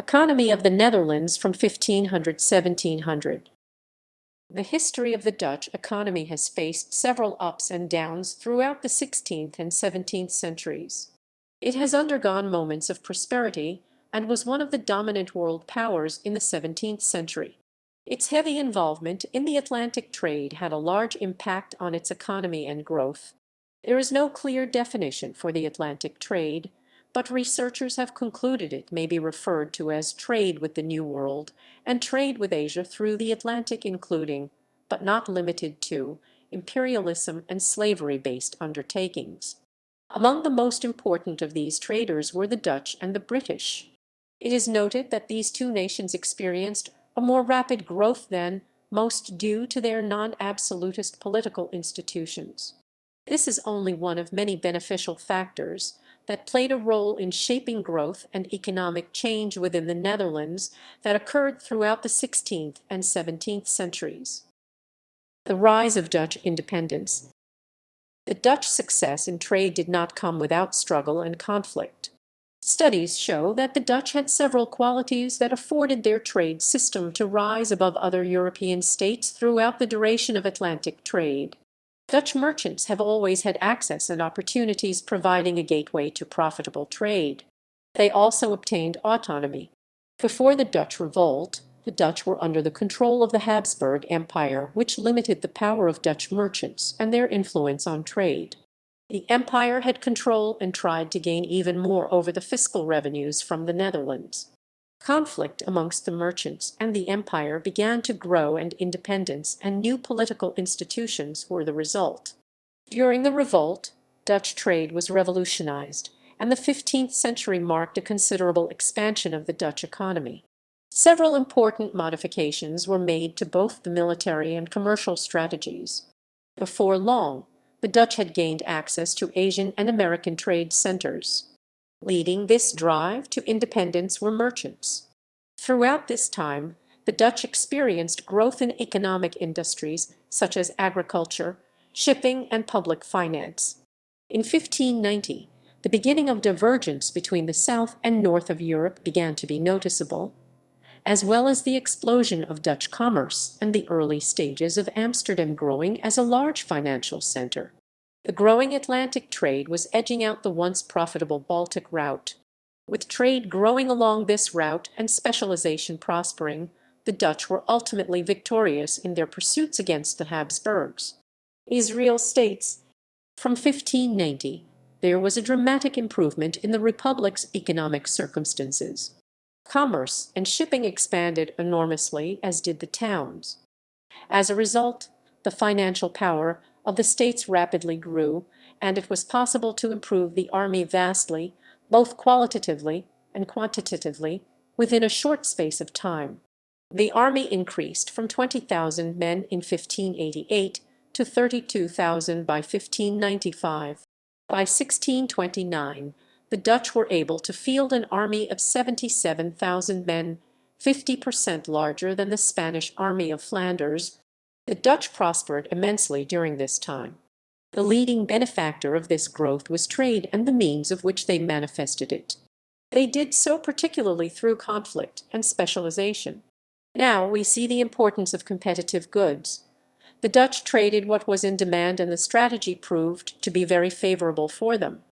Economy of the Netherlands from 1500–1700. The history of the Dutch economy has faced several ups and downs throughout the 16th and 17th centuries. It has undergone moments of prosperity and was one of the dominant world powers in the 17th century. Its heavy involvement in the Atlantic trade had a large impact on its economy and growth. There is no clear definition for the Atlantic trade, but researchers have concluded it may be referred to as trade with the New World and trade with Asia through the Atlantic, including, but not limited to, imperialism and slavery-based undertakings. Among the most important of these traders were the Dutch and the British. It is noted that these two nations experienced a more rapid growth than most due to their non-absolutist political institutions. This is only one of many beneficial factors that played a role in shaping growth and economic change within the Netherlands that occurred throughout the 16th and 17th centuries. The rise of Dutch independence. The Dutch success in trade did not come without struggle and conflict. Studies show that the Dutch had several qualities that afforded their trade system to rise above other European states throughout the duration of Atlantic trade. Dutch merchants have always had access and opportunities, providing a gateway to profitable trade. They also obtained autonomy. Before the Dutch revolt, the Dutch were under the control of the Habsburg Empire, which limited the power of Dutch merchants and their influence on trade. The empire had control and tried to gain even more over the fiscal revenues from the Netherlands. Conflict amongst the merchants and the empire began to grow, and independence and new political institutions were the result. During the revolt, Dutch trade was revolutionized, and the 15th century marked a considerable expansion of the Dutch economy. Several important modifications were made to both the military and commercial strategies. Before long, the Dutch had gained access to Asian and American trade centers. Leading this drive to independence were merchants. Throughout this time, the Dutch experienced growth in economic industries such as agriculture, shipping, and public finance. In 1590, the beginning of divergence between the south and north of Europe began to be noticeable, as well as the explosion of Dutch commerce and the early stages of Amsterdam growing as a large financial center. The growing Atlantic trade was edging out the once profitable Baltic route. With trade growing along this route and specialization prospering, the Dutch were ultimately victorious in their pursuits against the Habsburgs. Israel states, from 1590, there was a dramatic improvement in the Republic's economic circumstances. Commerce and shipping expanded enormously, as did the towns. As a result, the financial power of the states rapidly grew, and it was possible to improve the army vastly, both qualitatively and quantitatively, within a short space of time. The army increased from 20,000 men in 1588 to 32,000 by 1595. By 1629, the Dutch were able to field an army of 77,000 men, 50% larger than the Spanish army of Flanders. The Dutch prospered immensely during this time. The leading benefactor of this growth was trade and the means of which they manifested it. They did so particularly through conflict and specialization. Now we see the importance of competitive goods. The Dutch traded what was in demand, and the strategy proved to be very favorable for them.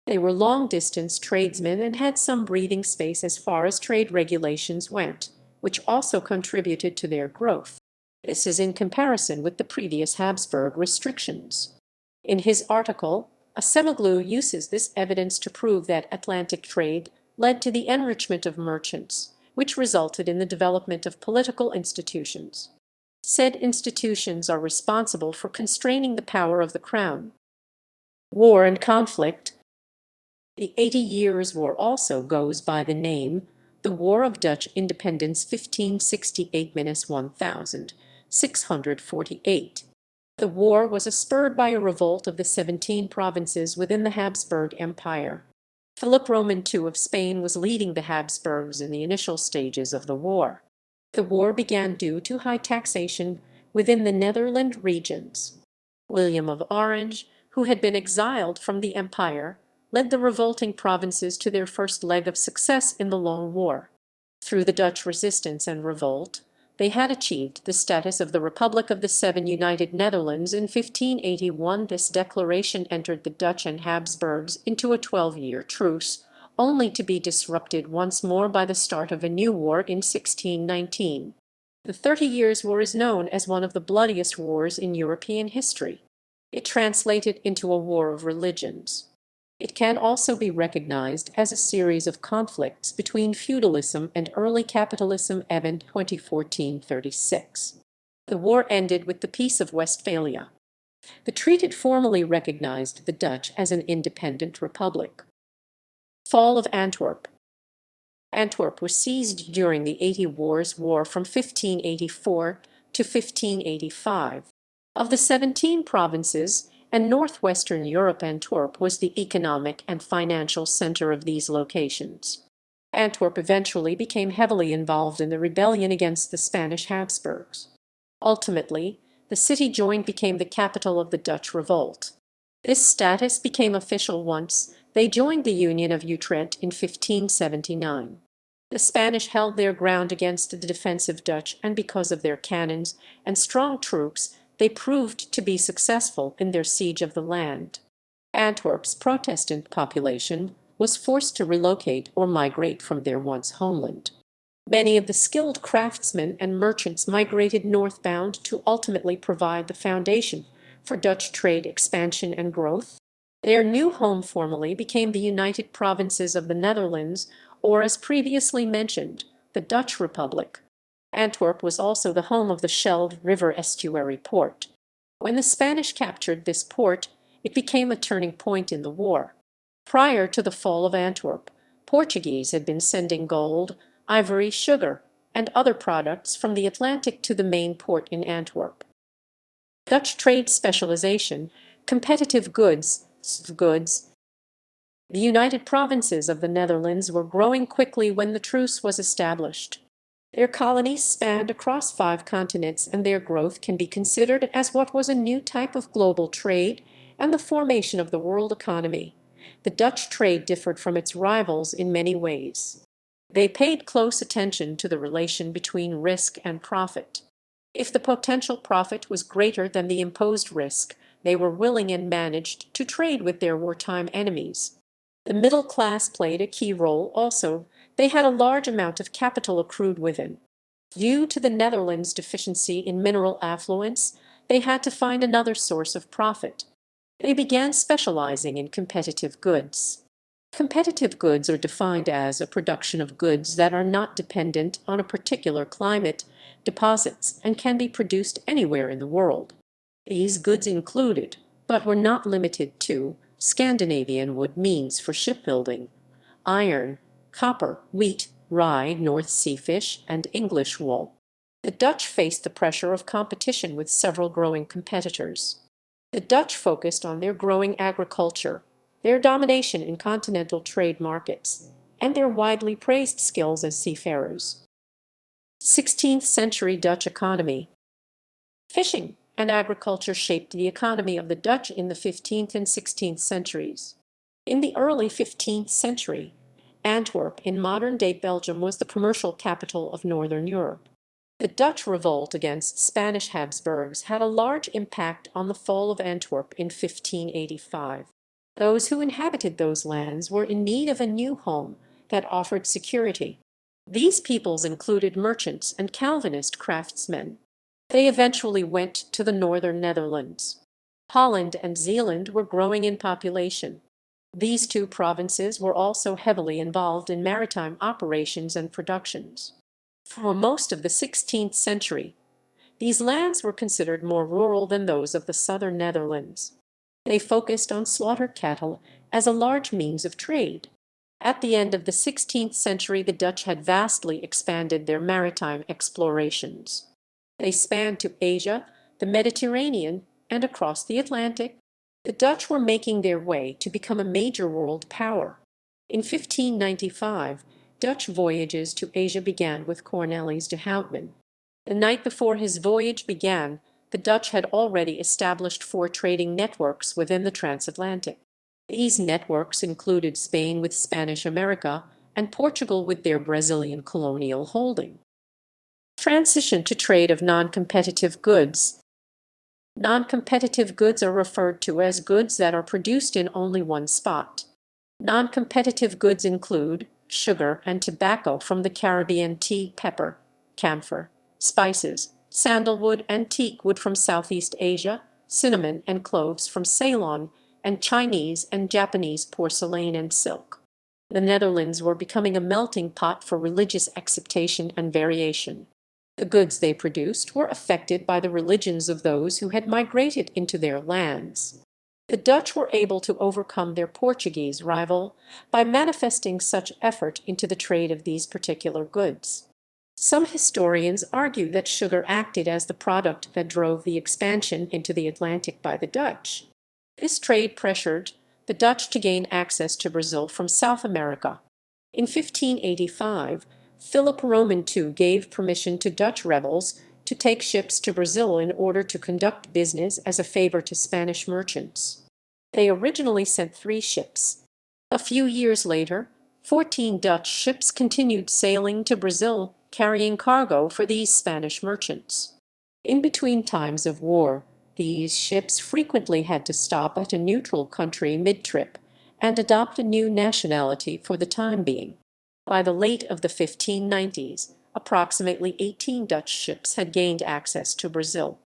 They were long-distance tradesmen and had some breathing space as far as trade regulations went, which also contributed to their growth. This is in comparison with the previous Habsburg restrictions. In his article, Acemoglu uses this evidence to prove that Atlantic trade led to the enrichment of merchants, which resulted in the development of political institutions. Said institutions are responsible for constraining the power of the crown. War and conflict. The 80 Years' War also goes by the name the War of Dutch Independence 1568–1648. The war was spurred by a revolt of the 17 provinces within the Habsburg Empire. Philip Roman II of Spain was leading the Habsburgs in the initial stages of the war. The war began due to high taxation within the Netherland regions. William of Orange, who had been exiled from the empire, led the revolting provinces to their first leg of success in the Long War. Through the Dutch resistance and revolt, they had achieved the status of the Republic of the Seven United Netherlands in 1581. This declaration entered the Dutch and Habsburgs into a 12-year truce, only to be disrupted once more by the start of a new war in 1619. The 30 Years' War is known as one of the bloodiest wars in European history. It translated into a war of religions. It can also be recognized as a series of conflicts between feudalism and early capitalism. Event 2014-36. The war ended with the Peace of Westphalia. The treaty formally recognized the Dutch as an independent republic. Fall of Antwerp. Antwerp was seized during the 80 Wars War from 1584 to 1585. Of the 17 provinces and northwestern Europe, Antwerp was the economic and financial center of these locations. Antwerp eventually became heavily involved in the rebellion against the Spanish Habsburgs. Ultimately, the city became the capital of the Dutch revolt. This status became official once they joined the Union of Utrecht in 1579. The Spanish held their ground against the defensive Dutch, and because of their cannons and strong troops, they proved to be successful in their siege of the land. Antwerp's Protestant population was forced to relocate or migrate from their once homeland. Many of the skilled craftsmen and merchants migrated northbound to ultimately provide the foundation for Dutch trade expansion and growth. Their new home formally became the United Provinces of the Netherlands, or as previously mentioned, the Dutch Republic. Antwerp was also the home of the Scheldt River estuary port. When the Spanish captured this port, it became a turning point in the war. Prior to the fall of Antwerp, Portuguese had been sending gold, ivory, sugar, and other products from the Atlantic to the main port in Antwerp. Dutch trade specialization, competitive goods. The United Provinces of the Netherlands were growing quickly when the truce was established. Their colonies spanned across 5 continents, and their growth can be considered as what was a new type of global trade and the formation of the world economy. The Dutch trade differed from its rivals in many ways. They paid close attention to the relation between risk and profit. If the potential profit was greater than the imposed risk, they were willing and managed to trade with their wartime enemies. The middle class played a key role also. They had a large amount of capital accrued within. Due to the Netherlands' deficiency in mineral affluence, they had to find another source of profit. They began specializing in competitive goods. Competitive goods are defined as a production of goods that are not dependent on a particular climate, deposits, and can be produced anywhere in the world. These goods included, but were not limited to, Scandinavian wood means for shipbuilding, iron, copper, wheat, rye, North Sea fish, and English wool. The Dutch faced the pressure of competition with several growing competitors. The Dutch focused on their growing agriculture, their domination in continental trade markets, and their widely praised skills as seafarers. 16th century Dutch economy. Fishing and agriculture shaped the economy of the Dutch in the 15th and 16th centuries. In the early 15th century, Antwerp in modern-day Belgium was the commercial capital of Northern Europe. The Dutch revolt against Spanish Habsburgs had a large impact on the fall of Antwerp in 1585. Those who inhabited those lands were in need of a new home that offered security. These peoples included merchants and Calvinist craftsmen. They eventually went to the northern Netherlands. Holland and Zeeland were growing in population. These 2 provinces were also heavily involved in maritime operations and productions. For most of the 16th century, these lands were considered more rural than those of the southern Netherlands. They focused on slaughtered cattle as a large means of trade. At the end of the 16th century, the Dutch had vastly expanded their maritime explorations. They spanned to Asia, the Mediterranean, and across the Atlantic. The Dutch were making their way to become a major world power. In 1595, Dutch voyages to Asia began with Cornelis de Houtman. The night before his voyage began, the Dutch had already established 4 trading networks within the transatlantic. These networks included Spain with Spanish America and Portugal with their Brazilian colonial holding. Transition to trade of non-competitive goods. Non-competitive goods are referred to as goods that are produced in only one spot. Non-competitive goods include sugar and tobacco from the Caribbean, tea, pepper, camphor, spices, sandalwood and teak wood from Southeast Asia, cinnamon and cloves from Ceylon, and Chinese and Japanese porcelain and silk. The Netherlands were becoming a melting pot for religious acceptation and variation. The goods they produced were affected by the religions of those who had migrated into their lands. The Dutch were able to overcome their Portuguese rival by manifesting such effort into the trade of these particular goods. Some historians argue that sugar acted as the product that drove the expansion into the Atlantic by the Dutch. This trade pressured the Dutch to gain access to Brazil from South America. In 1585, Philip Roman II gave permission to Dutch rebels to take ships to Brazil in order to conduct business as a favor to Spanish merchants. They originally sent 3 ships. A few years later, 14 Dutch ships continued sailing to Brazil, carrying cargo for these Spanish merchants. In between times of war, these ships frequently had to stop at a neutral country mid-trip and adopt a new nationality for the time being. By the late of the 1590s, approximately 18 Dutch ships had gained access to Brazil.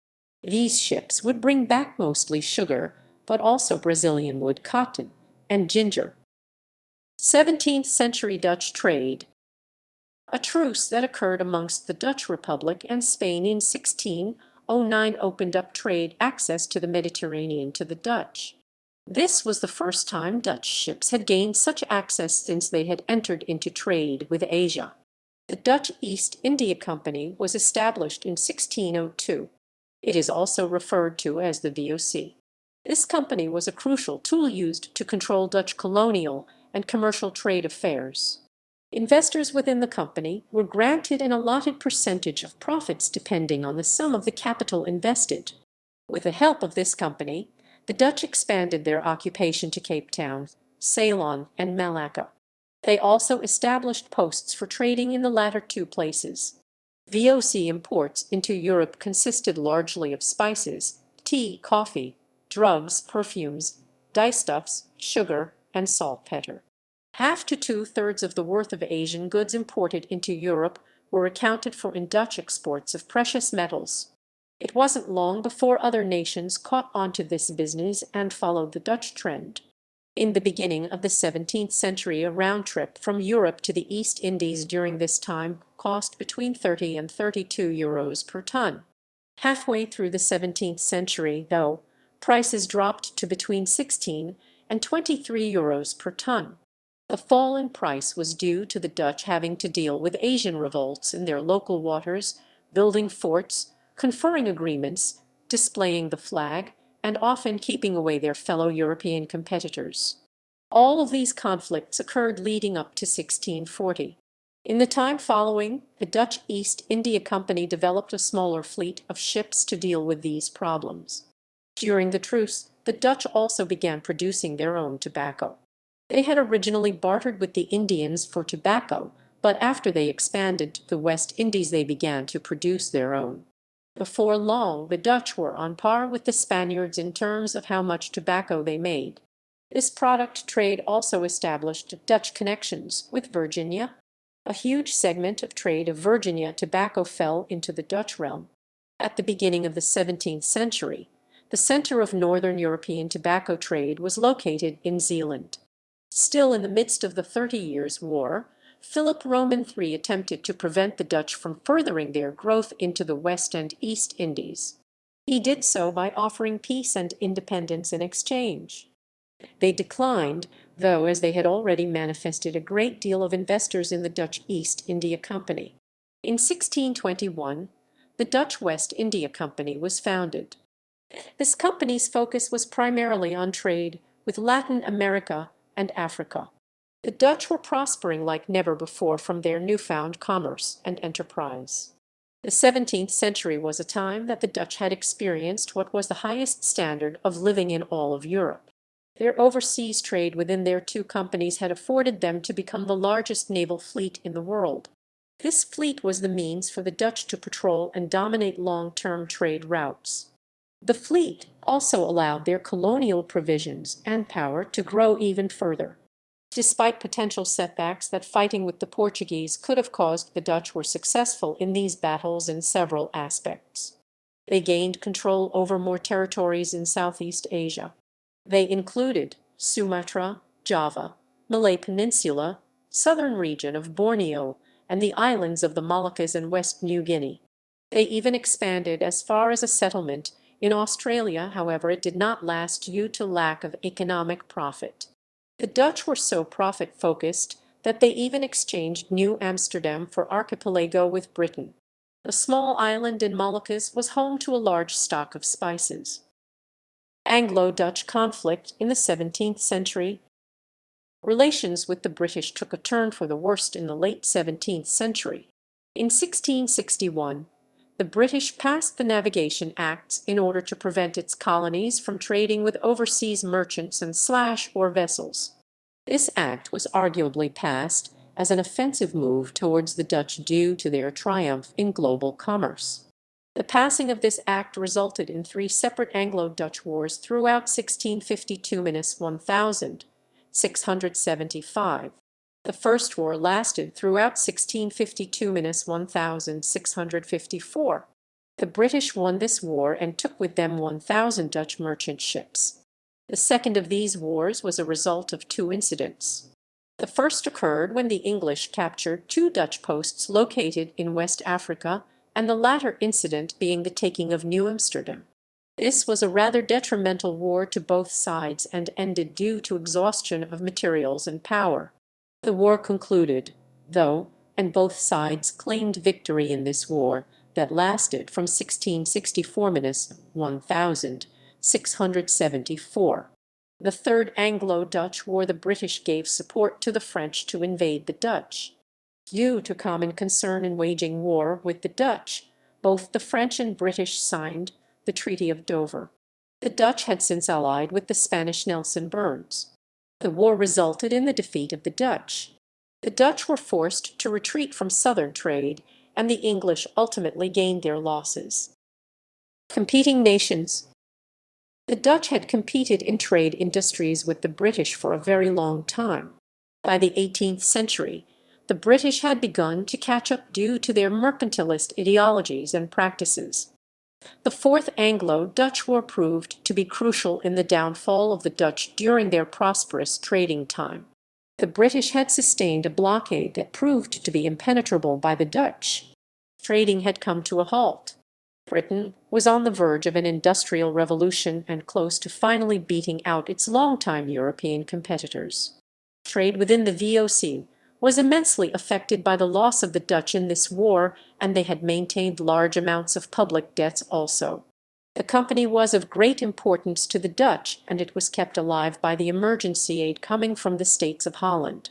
These ships would bring back mostly sugar, but also Brazilian wood, cotton, and ginger. 17th century Dutch trade. A truce that occurred amongst the Dutch Republic and Spain in 1609 opened up trade access to the Mediterranean to the Dutch. This was the first time Dutch ships had gained such access since they had entered into trade with Asia. The Dutch East India Company was established in 1602. It is also referred to as the VOC. This company was a crucial tool used to control Dutch colonial and commercial trade affairs. Investors within the company were granted an allotted percentage of profits depending on the sum of the capital invested. With the help of this company, the Dutch expanded their occupation to Cape Town, Ceylon, and Malacca. They also established posts for trading in the latter 2 places. VOC imports into Europe consisted largely of spices, tea, coffee, drugs, perfumes, dyestuffs, sugar, and saltpeter. Half to 2/3 of the worth of Asian goods imported into Europe were accounted for in Dutch exports of precious metals. It wasn't long before other nations caught on to this business and followed the Dutch trend. In the beginning of the 17th century, a round trip from Europe to the East Indies during this time cost between 30 and 32 euros per ton. Halfway through the 17th century, though, prices dropped to between 16 and 23 euros per ton. The fall in price was due to the Dutch having to deal with Asian revolts in their local waters, building forts, conferring agreements, displaying the flag, and often keeping away their fellow European competitors. All of these conflicts occurred leading up to 1640. In the time following, the Dutch East India Company developed a smaller fleet of ships to deal with these problems. During the truce, the Dutch also began producing their own tobacco. They had originally bartered with the Indians for tobacco, but after they expanded to the West Indies they began to produce their own. Before long, the Dutch were on par with the Spaniards in terms of how much tobacco they made. This product trade also established Dutch connections with Virginia. A huge segment of trade of Virginia tobacco fell into the Dutch realm. At the beginning of the 17th century, the center of northern European tobacco trade was located in Zealand. Still in the midst of the 30 Years' War, Philip Roman III attempted to prevent the Dutch from furthering their growth into the West and East Indies. He did so by offering peace and independence in exchange. They declined, though, as they had already manifested a great deal of investors in the Dutch East India Company. In 1621, the Dutch West India Company was founded. This company's focus was primarily on trade with Latin America and Africa. The Dutch were prospering like never before from their newfound commerce and enterprise. The 17th century was a time that the Dutch had experienced what was the highest standard of living in all of Europe. Their overseas trade within their two companies had afforded them to become the largest naval fleet in the world. This fleet was the means for the Dutch to patrol and dominate long-term trade routes. The fleet also allowed their colonial provisions and power to grow even further. Despite potential setbacks that fighting with the Portuguese could have caused, the Dutch were successful in these battles in several aspects. They gained control over more territories in Southeast Asia. They included Sumatra, Java, Malay Peninsula, southern region of Borneo, and the islands of the Moluccas and West New Guinea. They even expanded as far as a settlement in Australia. However, it did not last due to lack of economic profit. The Dutch were so profit-focused that they even exchanged New Amsterdam for Archipelago with Britain. The small island in Moluccas was home to a large stock of spices. Anglo-Dutch conflict in the 17th century. Relations with the British took a turn for the worst in the late 17th century. In 1661, the British passed the Navigation Acts in order to prevent its colonies from trading with overseas merchants and or vessels. This act was arguably passed as an offensive move towards the Dutch due to their triumph in global commerce. The passing of this act resulted in three separate Anglo-Dutch wars throughout 1652–1675. The first war lasted throughout 1652–1654. The British won this war and took with them 1,000 Dutch merchant ships. The second of these wars was a result of two incidents. The first occurred when the English captured two Dutch posts located in West Africa, and the latter incident being the taking of New Amsterdam. This was a rather detrimental war to both sides and ended due to exhaustion of materials and power. The war concluded, though, and both sides claimed victory in this war that lasted from 1664–1674. The Third Anglo-Dutch War, the British gave support to the French to invade the Dutch. Due to common concern in waging war with the Dutch, both the French and British signed the Treaty of Dover. The Dutch had since allied with the Spanish Nelson Burns. The war resulted in the defeat of the Dutch. The Dutch were forced to retreat from southern trade, and the English ultimately gained their losses. Competing nations. The Dutch had competed in trade industries with the British for a very long time. By the 18th century, the British had begun to catch up due to their mercantilist ideologies and practices. The Fourth Anglo-Dutch War proved to be crucial in the downfall of the Dutch during their prosperous trading time. The British had sustained a blockade that proved to be impenetrable by the Dutch. Trading had come to a halt. Britain was on the verge of an industrial revolution and close to finally beating out its longtime European competitors. Trade within the VOC was immensely affected by the loss of the Dutch in this war, and they had maintained large amounts of public debts also. The company was of great importance to the Dutch, and it was kept alive by the emergency aid coming from the States of Holland.